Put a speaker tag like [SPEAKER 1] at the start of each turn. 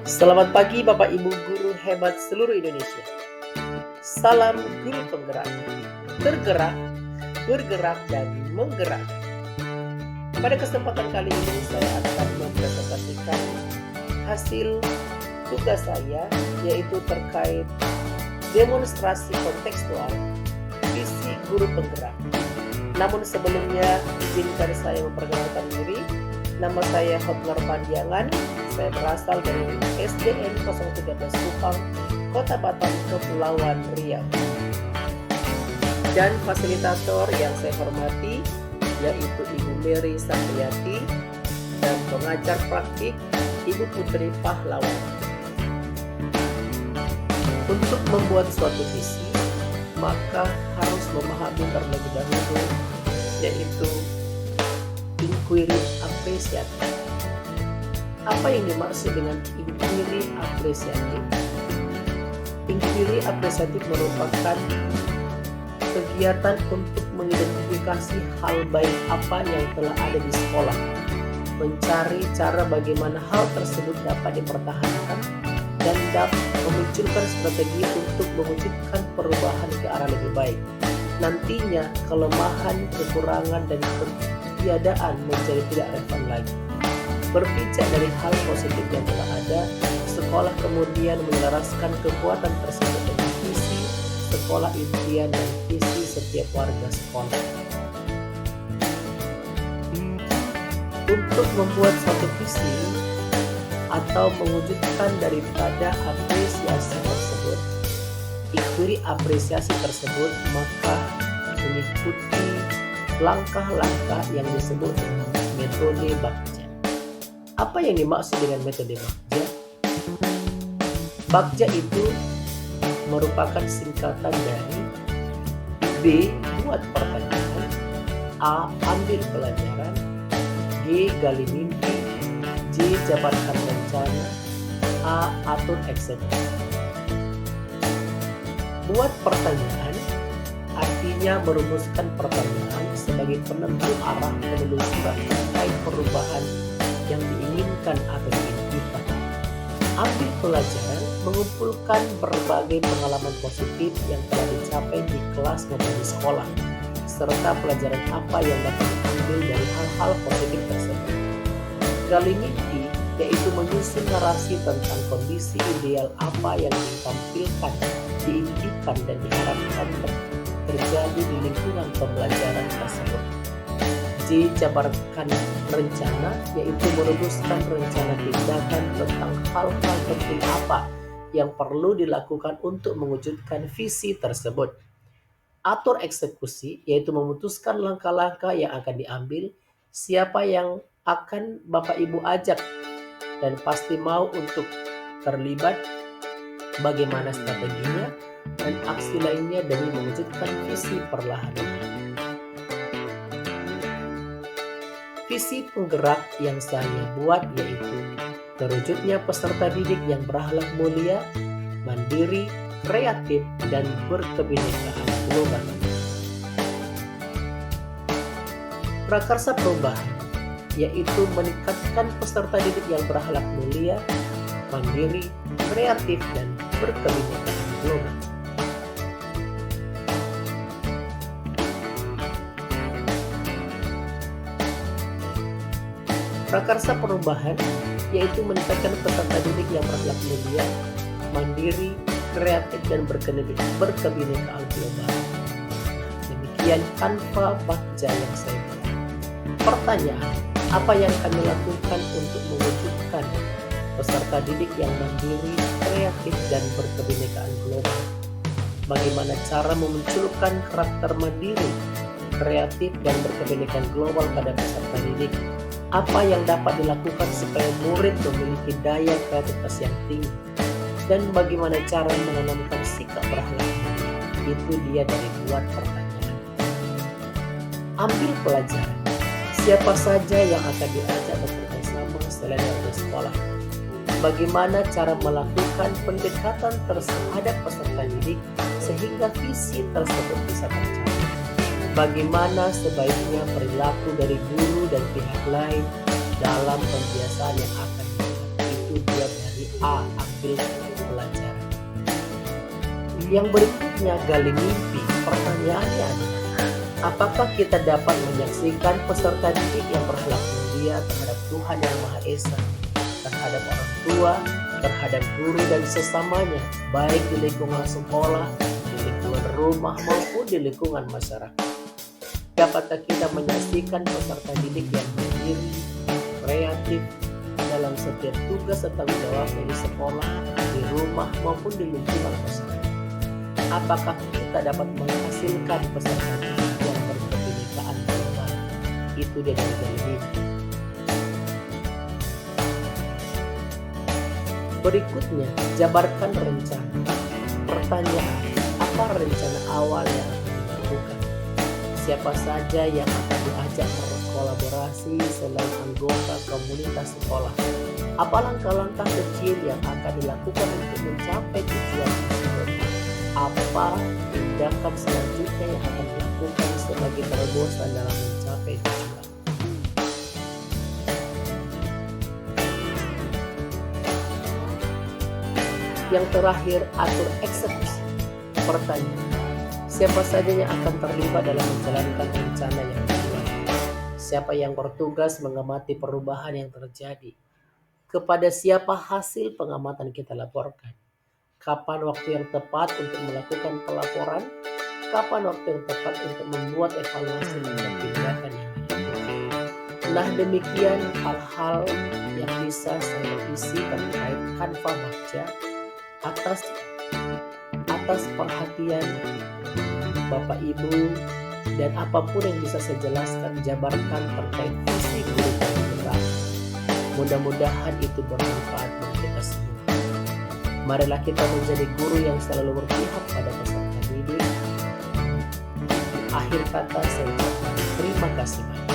[SPEAKER 1] Selamat pagi Bapak Ibu guru hebat seluruh Indonesia. Salam guru penggerak, tergerak, bergerak, dan menggerakkan. Pada kesempatan kali ini saya akan mempresentasikan hasil tugas saya, yaitu terkait demonstrasi kontekstual visi guru penggerak. Namun sebelumnya izinkan saya memperkenalkan diri. Nama saya Hotmar Pandiangan. Saya berasal dari SDN 013 Kupang, Kota Batam, Kepulauan Riau. Dan fasilitator yang saya hormati yaitu Ibu Mary Sapriati dan pengajar praktik Ibu Putri Pahlawan. Untuk membuat suatu visi, maka harus memahami terlebih dahulu, yaitu inquiry apresiatif. Apa yang dimaksud dengan inquiry apresiatif? Inquiry apresiatif merupakan kegiatan untuk mengidentifikasi hal baik apa yang telah ada di sekolah, mencari cara bagaimana hal tersebut dapat dipertahankan, dan dapat memunculkan strategi untuk mewujudkan perubahan ke arah lebih baik. Nantinya kelemahan, kekurangan, dan ketiadaan menjadi tidak relevan lagi. Berpijak dari hal positif yang telah ada, sekolah kemudian menyelaraskan kekuatan tersebut dengan visi sekolah impian dan visi setiap warga sekolah. Untuk membuat suatu visi atau mewujudkan daripada apresiasi tersebut, inquiry apresiasi tersebut, maka mengikuti langkah-langkah yang disebut dengan metode Bagja. Apa yang dimaksud dengan metode Bagja? Bagja itu merupakan singkatan dari B. Buat pertanyaan, A. Ambil pelajaran, G. Gali mimpi, J. Jabarkan rencana, A. Atur eksekusi. Buat pertanyaan artinya merumuskan pertanyaan sebagai penentu arah penelusuran terkait perubahan yang diinginkan atau diimpikan. Ambil pelajaran mengumpulkan berbagai pengalaman positif yang telah dicapai di kelas maupun di sekolah, serta pelajaran apa yang dapat diambil dari hal-hal positif tersebut. Gali mimpi yaitu menyusun narasi tentang kondisi ideal apa yang ditampilkan, diimpikan, dan diharapkan terjadi di lingkungan pembelajaran tersebut. J. Jabarkan rencana yaitu merumuskan rencana tindakan tentang hal-hal penting apa yang perlu dilakukan untuk mewujudkan visi tersebut. Atur eksekusi yaitu memutuskan langkah-langkah yang akan diambil, siapa yang akan Bapak Ibu ajak dan pasti mau untuk terlibat, bagaimana strateginya, dan aksi lainnya demi mewujudkan visi perlahan-lahan. Visi penggerak yang saya buat yaitu terwujudnya peserta didik yang berakhlak mulia, mandiri, kreatif, dan berkebinekaan global. Prakarsa perubahan yaitu meningkatkan peserta didik yang berakhlak mulia, mandiri, kreatif, dan berkebinekaan global. Prakarsa perubahan yaitu meningkatkan peserta didik yang berakhlak mulia, mandiri, kreatif, dan berkebinekaan global. Demikian tanpa Bagja yang saya buat. Pertanyaan, apa yang kami lakukan untuk mewujudkan peserta didik yang mandiri, kreatif, dan berkebinekaan global? Bagaimana cara memunculkan karakter mandiri, kreatif, dan berkebinekaan global pada peserta didik? Apa yang dapat dilakukan supaya murid memiliki daya kreativitas yang tinggi? Dan bagaimana cara menanamkan sikap berakhlak mulia? Itu dia dari buat pertanyaan. Ambil pelajaran. Siapa saja yang akan diajak bekerja sama selain dari sekolah? Bagaimana cara melakukan pendekatan terhadap peserta didik sehingga visi tersebut bisa tercapai? Bagaimana sebaiknya perilaku dari guru dan pihak lain dalam pembiasaan yang akan dilakukan? Itu dia dari strategi A, ambil pelajaran. Yang berikutnya, gali mimpi. Pertanyaannya adalah, apakah kita dapat menyaksikan peserta didik yang berlaku mulia terhadap Tuhan Yang Maha Esa, terhadap orang tua, terhadap guru dan sesamanya, baik di lingkungan sekolah, di lingkungan rumah, maupun di lingkungan masyarakat? Dapatkah kita menyaksikan peserta didik yang mandiri, kreatif, dalam setiap tugas dan tanggung jawabnya di sekolah, di rumah, maupun di lingkungan masyarakat? Apakah kita dapat menghasilkan peserta didik yang berkebinekaan global? Itu dia dari mimpi. Berikutnya, jabarkan rencana. Pertanyaan, apa rencana awal yang akan dilakukan? Siapa saja yang akan diajak berkolaborasi selain anggota komunitas sekolah? Apa langkah-langkah kecil yang akan dilakukan untuk mencapai tujuan tersebut? Apa tindakan selanjutnya yang akan dilakukan sebagai terobosan dalam mencapai tujuan? Yang terakhir, atur eksekusi. Pertanyaan, siapa saja yang akan terlibat dalam menjalankan rencana yang dibuat? Siapa yang bertugas mengamati perubahan yang terjadi? Kepada siapa hasil pengamatan kita laporkan? Kapan waktu yang tepat untuk melakukan pelaporan? Kapan waktu yang tepat untuk membuat evaluasi terhadap tindakan yang dilakukan? Nah, demikian hal-hal yang bisa saya isi terkait Canva Bagja. Atas perhatian Bapak Ibu dan apapun yang bisa saya jelaskan, jabarkan terkait visi guru penggerak. Mudah-mudahan itu bermanfaat bagi kita semua. Marilah kita menjadi guru yang selalu berpihak pada peserta didik. Akhir kata saya ucapkan terima kasih banyak.